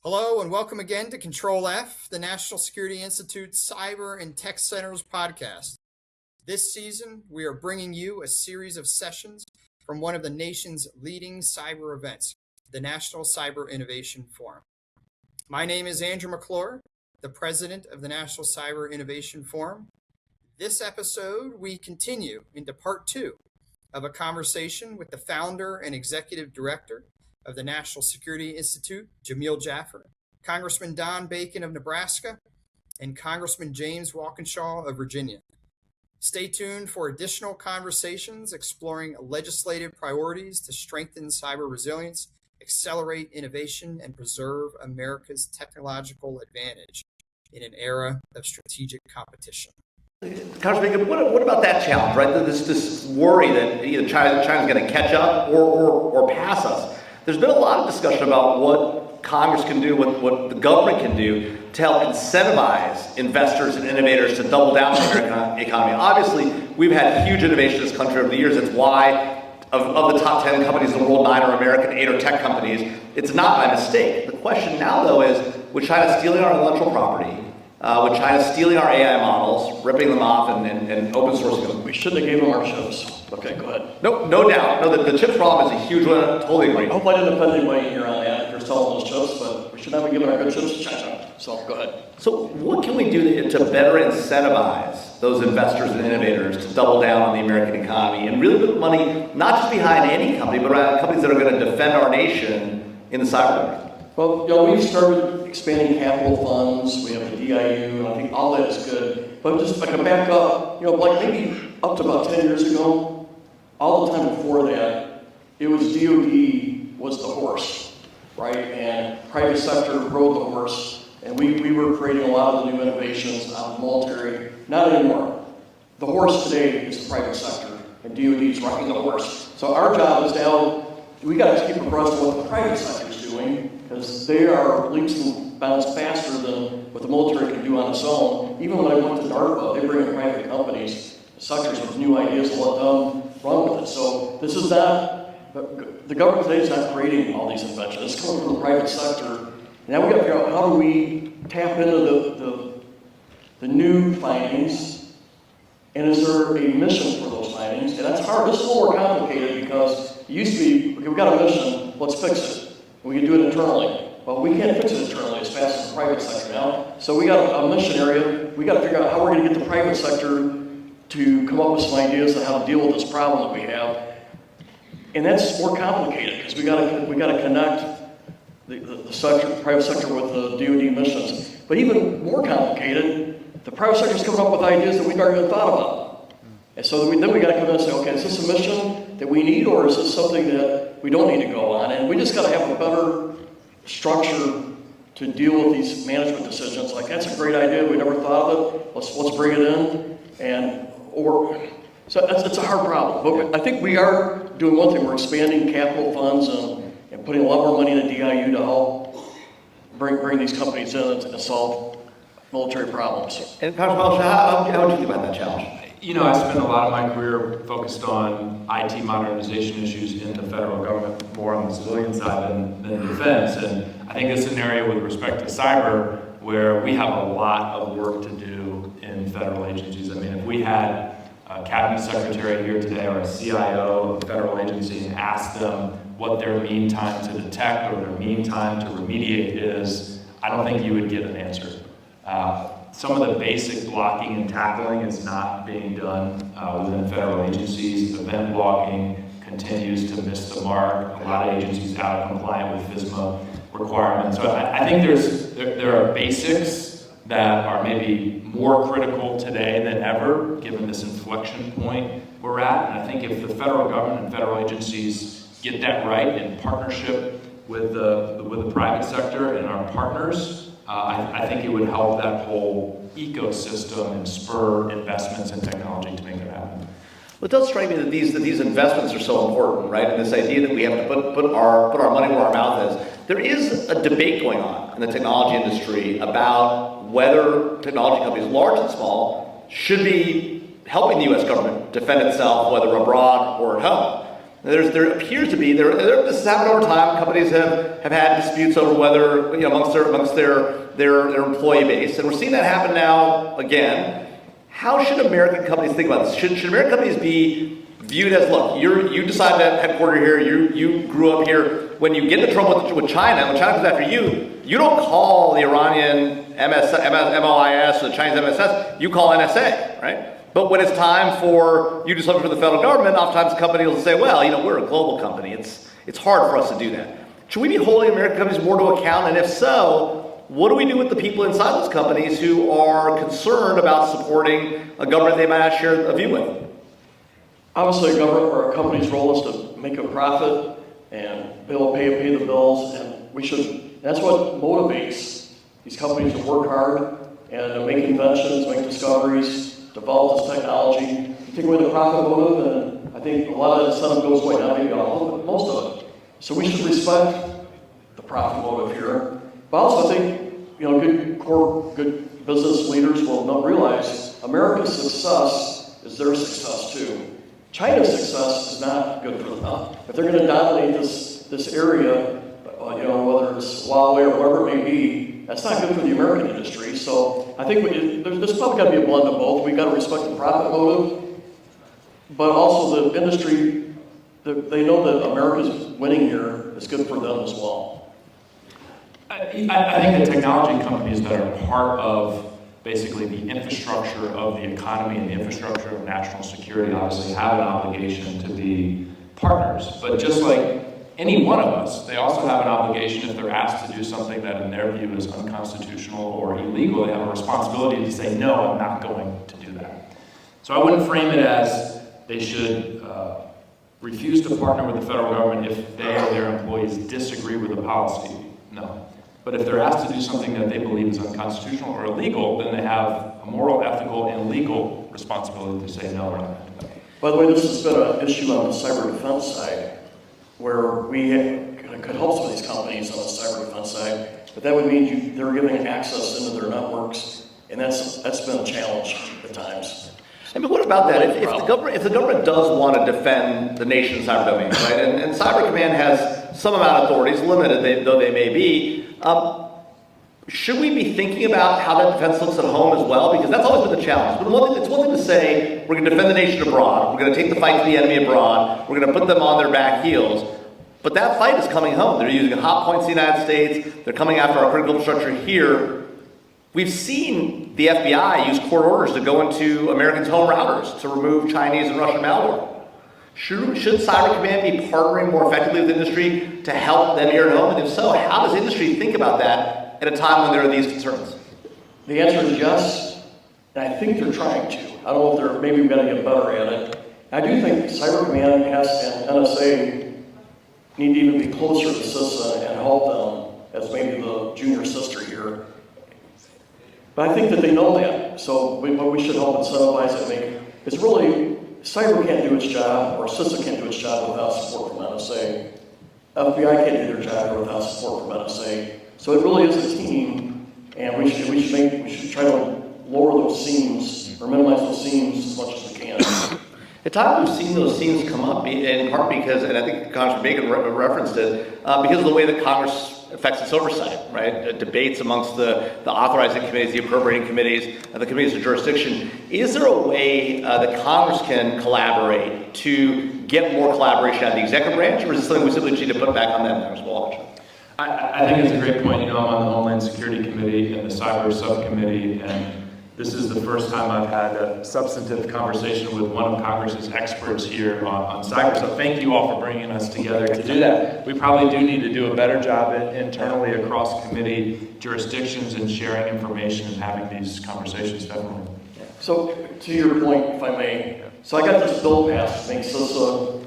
Hello and welcome again to CTRL+F, the National Security Institute's Cyber and Tech Centers podcast. This season, we are bringing you a series of sessions from one of the nation's leading cyber events, the National Cyber Innovation Forum. My name is Andrew McClure, the president of the National Cyber Innovation Forum. This episode, we continue into part 2 of a conversation with the founder and executive director of the National Security Institute, Jamil Jaffer, Congressman Don Bacon of Nebraska, and Congressman James Walkinshaw of Virginia. Stay tuned for additional conversations exploring legislative priorities to strengthen cyber resilience, accelerate innovation, and preserve America's technological advantage in an era of strategic competition. Congressman, what about that challenge, right? This worry that either China's going to catch up or pass us. There's been a lot of discussion about what Congress can do, what the government can do to help incentivize investors and innovators to double down on the American economy. Obviously, we've had huge innovation in this country over the years. It's why of the top 10 companies in the world, 9 are American, 8 are tech companies. It's not by mistake. The question now, though, is with China stealing our intellectual property, with China stealing our AI models, ripping them off and open sourcing them. We shouldn't have gave them our chips. Okay, go ahead. No doubt. No, the chip problem is a huge one. Totally agree. I hope I didn't offend anybody here on that if you're selling those chips, but we should not be giving our good chips to China. So go ahead. So what can we do to better incentivize those investors and innovators to double down on the American economy and really put money not just behind any company, but around companies that are going to defend our nation in the cyber domain? Well, we've started expanding capital funds. We have the DIU, and I think all that is good. But just if I can back up, like maybe up to about 10 years ago, all the time before that, it was DOD was the horse, right? And private sector rode the horse, and we were creating a lot of the new innovations out of the military. Not anymore. The horse today is the private sector, and DOD is riding the horse. So our job is now, we got to keep abreast of what the private sector is doing, because they are leaps and bounds faster than what the military can do on its own. Even when I went to DARPA, they bring in private companies, sectors with new ideas, and let them run with it. So this is not, the government today is not creating all these inventions. It's coming from the private sector. Now we got to figure out how do we tap into the new findings, and is there a mission for those findings? And that's hard. This is a little more complicated because it used to be, okay, we got a mission, let's fix it. We can do it internally. Well, we can't fix it internally as fast as the private sector now. So we got a mission area. We got to figure out how we're going to get the private sector to come up with some ideas on how to deal with this problem that we have. And that's more complicated because we got to connect the sector, the private sector with the DoD missions. But even more complicated, the private sector is coming up with ideas that we've never even thought about. And so then we got to come in and say, okay, is this a mission that we need, or is this something that we don't need to go on? And we just got to have a better structure to deal with these management decisions. Like, that's a great idea, we never thought of it, let's bring it in. So it's a hard problem. But I think we are doing one thing, we're expanding capital funds and putting a lot more money in the DIU to help bring these companies in and solve military problems. And Congressman, how would you think about that challenge? I spent a lot of my career focused on IT modernization issues in the federal government, more on the civilian side than defense. And I think it's an area with respect to cyber where we have a lot of work to do in federal agencies. I mean, if we had a cabinet secretary here today or a CIO of a federal agency and asked them what their mean time to detect or their mean time to remediate is, I don't think you would get an answer. Some of the basic blocking and tackling is not being done within federal agencies. Event blocking continues to miss the mark. A lot of agencies out of compliant with FISMA requirements. So I think there are basics that are maybe more critical today than ever, given this inflection point we're at. And I think if the federal government and federal agencies get that right in partnership with the private sector and our partners, I think it would help that whole ecosystem and spur investments in technology to make that happen. Well, it does strike me that these investments are so important, right? And this idea that we have to put our money where our mouth is. There is a debate going on in the technology industry about whether technology companies, large and small, should be helping the U.S. government defend itself, whether abroad or at home. There appears to be, this has happened over time. Companies have had disputes over whether, amongst their employee base. And we're seeing that happen now again. How should American companies think about this? Should American companies be viewed as, look, you decided to headquarter here, you grew up here. When you get into trouble with China, when China comes after you, you don't call the Iranian MOIS or the Chinese MSS, you call NSA, right? But when it's time for you to do something for the federal government, oftentimes companies will say, well, we're a global company. It's hard for us to do that. Should we be holding American companies more to account? And if so, what do we do with the people inside those companies who are concerned about supporting a government they might not share a view with? Obviously, a government or a company's role is to make a profit and they'll pay the bills, and that's what motivates these companies to work hard and to make inventions, make discoveries, develop this technology. You take away the profit motive, and I think a lot of that incentive goes away, not maybe all, but most of it. So we should respect the profit motive here. But also I think, good business leaders will not realize America's success is their success too. China's success is not good for them. If they're going to dominate this area, whether it's Huawei or whatever it may be, that's not good for the American industry. So I think there's probably got to be a blend of both. We've got to respect the profit motive, but also the industry, they know that America's winning here is good for them as well. I think the technology companies that are part of basically the infrastructure of the economy and the infrastructure of national security obviously have an obligation to be partners. But just like any one of us, they also have an obligation if they're asked to do something that in their view is unconstitutional or illegal, they have a responsibility to say, no, I'm not going to do that. So I wouldn't frame it as they should refuse to partner with the federal government if they or their employees disagree with the policy. No. But if they're asked to do something that they believe is unconstitutional or illegal, then they have a moral, ethical, and legal responsibility to say no or not. By the way, this has been an issue on the cyber defense side, where we could help some of these companies on the cyber defense side, but that would mean they're giving access into their networks, and that's been a challenge at times. But what about that? If the government does want to defend the nation's cyber domain, right? And Cyber Command has some amount of authorities, limited though they may be. Should we be thinking about how that defense looks at home as well? Because that's always been the challenge. But it's one thing to say, we're going to defend the nation abroad, we're going to take the fight to the enemy abroad, we're going to put them on their back heels. But that fight is coming home. They're using hot points in the United States, they're coming after our critical infrastructure here. We've seen the FBI use court orders to go into Americans' home routers to remove Chinese and Russian malware. Should Cyber Command be partnering more effectively with industry to help them here at home? And if so, how does industry think about that at a time when there are these concerns? The answer is yes, and I think they're trying to. I don't know if they're maybe going to get better at it. I do think Cyber Command and NSA need to even be closer to CISA and help them as maybe the junior sister here. But I think that they know that, so we should help incentivize it. It's really, cyber can't do its job, or CISA can't do its job without support from NSA. FBI can't do their job without support from NSA. So it really is a team, and we should try to lower those seams, or minimize those seams as much as we can. At times we've seen those seams come up in part because, and I think Congressman Bacon referenced it, because of the way that Congress affects its oversight, right? Debates amongst the authorizing committees, the appropriating committees, the committees of jurisdiction. Is there a way that Congress can collaborate to get more collaboration out of the executive branch, or is this something we simply need to put back on them, Congressman Walkinshaw? I think it's a great point. I'm on the Homeland Security Committee and the Cyber Subcommittee, and this is the first time I've had a substantive conversation with one of Congress's experts here on cyber. So thank you all for bringing us together to do that. We probably do need to do a better job internally across committee jurisdictions and sharing information and having these conversations, definitely. So to your point, if I may, so I got this bill passed, makes CISA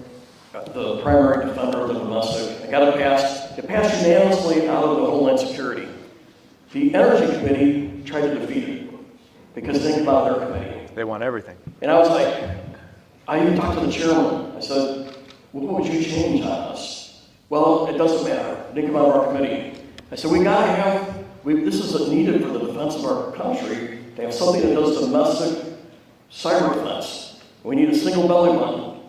the primary defender of the domestic. I got it passed. It passed unanimously out of the Homeland Security. The Energy Committee tried to defeat it because they came out of their committee. They want everything. And I was like, I even talked to the chairman. I said, what would you change on us? Well, it doesn't matter. They came out of our committee. I said, we gotta have, this is needed for the defense of our country to have something that does domestic cyber defense. We need a single belly button.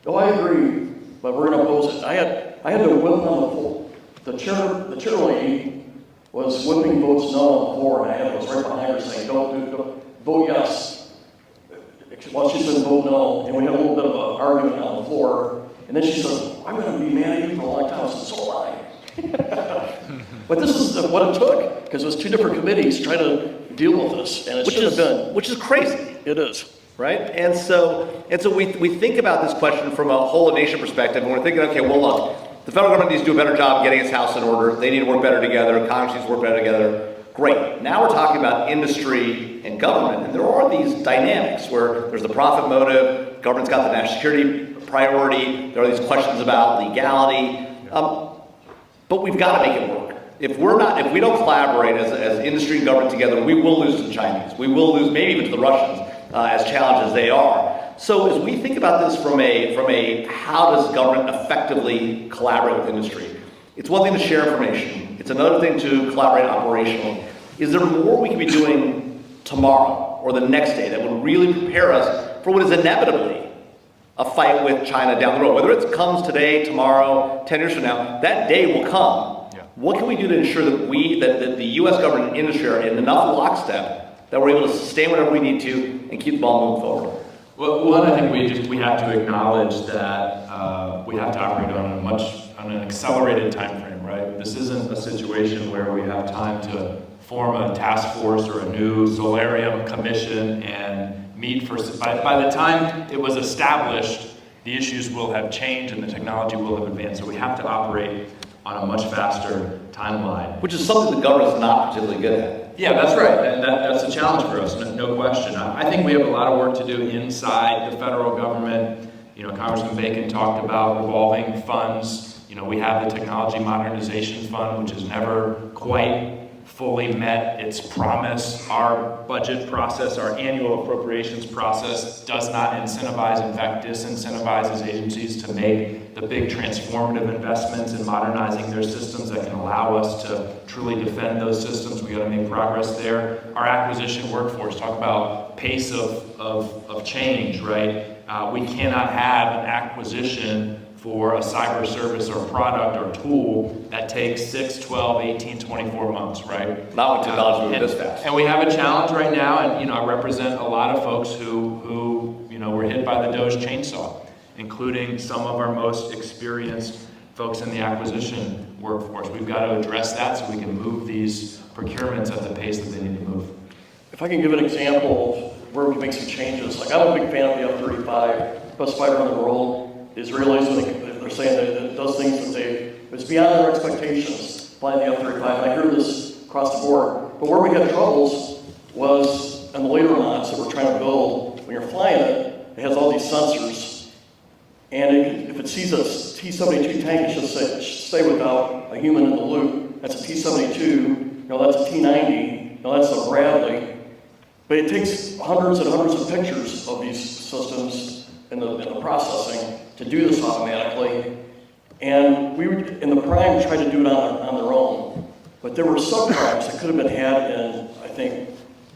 Oh, I agree. but we're gonna oppose it. I had to whip on the floor. The chair lady was whipping votes no on the floor, and I was right behind her saying, don't vote yes. Well, she's been vote no, and we had a little bit of an argument on the floor, and then she said, I'm gonna be mad at you for a long time. I said, so am I. But this is what it took, because it was two different committees trying to deal with this, and it should have been. Which is crazy. It is. Right? And so we think about this question from a whole nation perspective, and we're thinking, okay, well, look, the federal government needs to do a better job getting its house in order. They need to work better together. Congress needs to work better together. Great. Now we're talking about industry and government, and there are these dynamics where there's the profit motive, government's got the national security priority, there are these questions about legality, but we've got to make it work. If we don't collaborate as industry and government together, we will lose to the Chinese. We will lose maybe even to the Russians, as challenged as they are. So as we think about this from a how does government effectively collaborate with industry, it's one thing to share information. It's another thing to collaborate operationally. Is there more we can be doing tomorrow or the next day that would really prepare us for what is inevitably a fight with China down the road? Whether it comes today, tomorrow, 10 years from now, that day will come. Yeah. What can we do to ensure that that the U.S. government and industry are in enough lockstep that we're able to sustain whatever we need to and keep the ball moving forward? Well, one, I think we have to acknowledge that we have to operate on an accelerated time frame, right? This isn't a situation where we have time to form a task force or a new solarium commission and meet for. By the time it was established, the issues will have changed and the technology will have advanced. So we have to operate on a much faster timeline. Which is something the government is not particularly good at. Yeah, that's right, and that's a challenge for us, no question. I think we have a lot of work to do inside the federal government. You know, Congressman Bacon talked about revolving funds. You know, we have the Technology Modernization Fund, which has never quite fully met its promise. Our budget process, our annual appropriations process does not incentivize, in fact disincentivizes agencies to make the big transformative investments in modernizing their systems that can allow us to truly defend those systems. We got to make progress there. Our acquisition workforce, talk about pace of change, right? We cannot have an acquisition for a cyber service or product or tool that takes 6, 12, 18, 24 months, right? Not when technology moves this fast. And we have a challenge right now, and you know, I represent a lot of folks who you know, were hit by the DOGE chainsaw, including some of our most experienced folks in the acquisition workforce. We've got to address that so we can move these procurements at the pace that they need to move. If I can give an example of where we can make some changes, like I'm a big fan of the F-35, best fighter in the world. The Israelis, they're saying that it does things that it's beyond their expectations flying the F-35, and I hear this across the board. But where we had troubles was on the later mods that we're trying to build. When you're flying it, it has all these sensors, and if it sees a T-72 tank, it should stay without a human in the loop. That's a T-72, that's a T-90, that's a Bradley. But it takes hundreds and hundreds of pictures of these systems in the processing to do this automatically. And we in the prime tried to do it on their own. But there were subprimes that could have been had in, I think,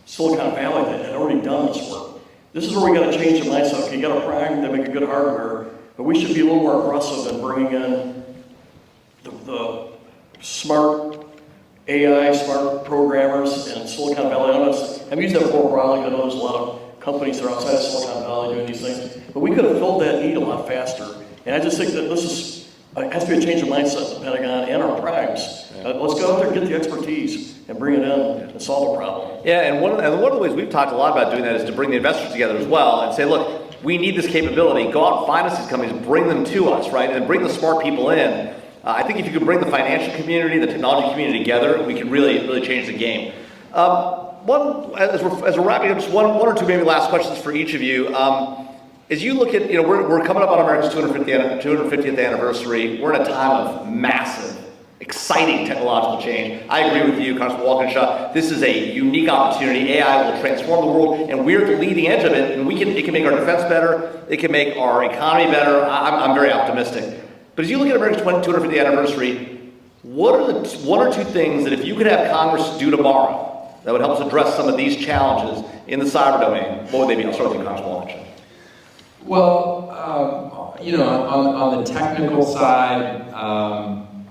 Silicon Valley that had already done this work. This is where we got to change the mindset. Okay, you got a prime, they make a good hardware, but we should be a little more aggressive in bringing in the smart AI, smart programmers in Silicon Valley. I've used that before broadly. I know there's a lot of companies that are outside of Silicon Valley doing these things, but we could have filled that need a lot faster. And I just think that this has to be a change of mindset in the Pentagon and our primes. Let's go out there and get the expertise and bring it in and solve the problem. Yeah, and one of the ways we've talked a lot about doing that is to bring the investors together as well and say, look, we need this capability. Go out and find us these companies, bring them to us, right? And bring the smart people in. I think if you could bring the financial community, the technology community together, we can really change the game. As we're wrapping up, just one or two maybe last questions for each of you. As you look at, we're coming up on America's 250th anniversary. We're in a time of massive, exciting technological change. I agree with you, Congressman Walkinshaw. This is a unique opportunity. AI will transform the world, and we're at the leading edge of it. And it can make our defense better. It can make our economy better. I'm very optimistic. But as you look at America's 250th anniversary, what are the one or two things that if you could have Congress do tomorrow that would help us address some of these challenges in the cyber domain, what would they be? I'll start with you, Congressman Walkinshaw. Well, On the technical side,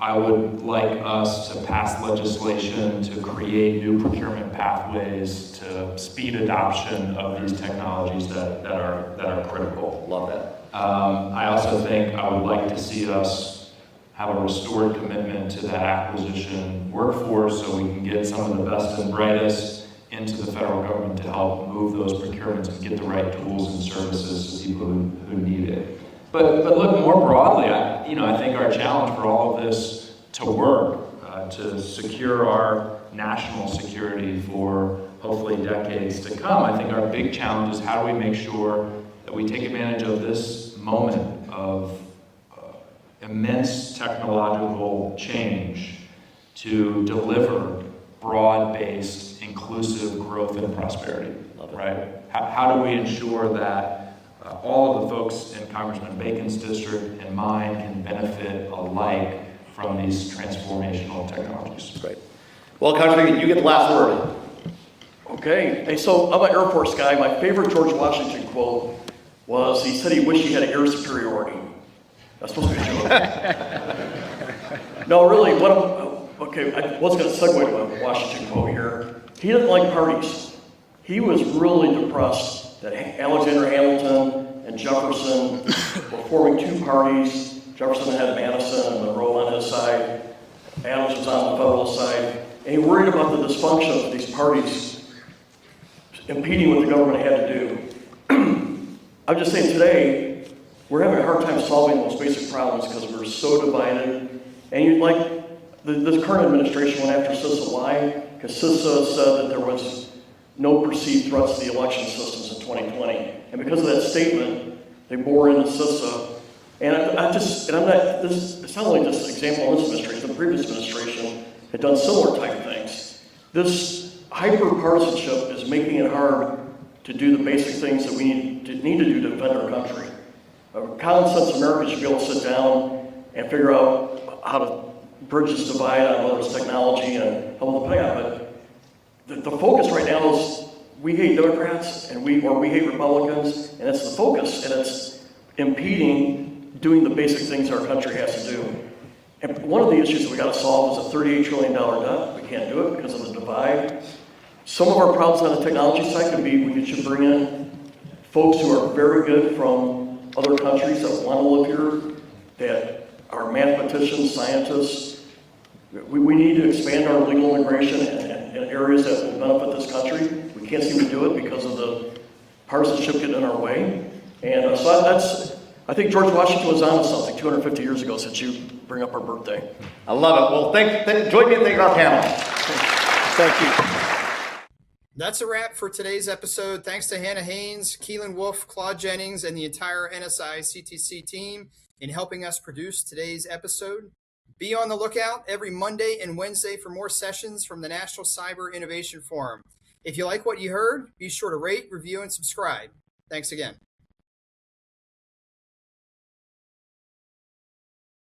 I would like us to pass legislation to create new procurement pathways to speed adoption of these technologies that are critical. Love that. I also think I would like to see us have a restored commitment to that acquisition workforce so we can get some of the best and brightest into the federal government to help move those procurements and get the right tools and services to people who need it. But look, more broadly, I think our challenge for all of this to work, to secure our national security for hopefully decades to come, I think our big challenge is how do we make sure that we take advantage of this moment of immense technological change to deliver broad-based, inclusive growth and prosperity, right? How do we ensure that all of the folks in Congressman Bacon's district and mine can benefit alike from these transformational technologies? Great. Well, Congressman, you get the last word. Okay, hey, so I'm an Air Force guy. My favorite George Washington quote was, he said he wished he had air superiority. That's supposed to be a joke. No, really, I was going to segue to a Washington quote here. He didn't like parties. He was really depressed that Alexander Hamilton and Jefferson were forming two parties. Jefferson had Madison and Monroe on his side. Adams was on the federal side. And he worried about the dysfunction of these parties impeding what the government had to do. I'm just saying today, we're having a hard time solving those basic problems because we're so divided. And this current administration went after CISA. Why? Because CISA said that there was no perceived threats to the election systems in 2020. And because of that statement, they bore into CISA. And it's not only just an example of this administration, the previous administration had done similar type of things. This hyper-partisanship is making it hard to do the basic things that we need to do to defend our country. Common sense Americans should be able to sit down and figure out how to bridge this divide on whether it's technology and how we'll play out. But the focus right now is we hate Democrats or we hate Republicans, and that's the focus, and it's impeding doing the basic things our country has to do. And one of the issues that we got to solve is a $38 trillion debt. We can't do it because of the divide. Some of our problems on the technology side could be we should bring in folks who are very good from other countries that want to live here, that are mathematicians, scientists. We need to expand our legal immigration in areas that will benefit this country. We can't seem to do it because of the partisanship getting in our way. And I think George Washington was on to something 250 years ago, since you bring up our birthday. I love it. Well, join me in thanking our panel. Thank you. That's a wrap for today's episode. Thanks to Hannah Haynes, Keelan Wolf, Claude Jennings, and the entire NSI CTC team in helping us produce today's episode. Be on the lookout every Monday and Wednesday for more sessions from the National Cyber Innovation Forum. If you like what you heard, be sure to rate, review, and subscribe. Thanks again.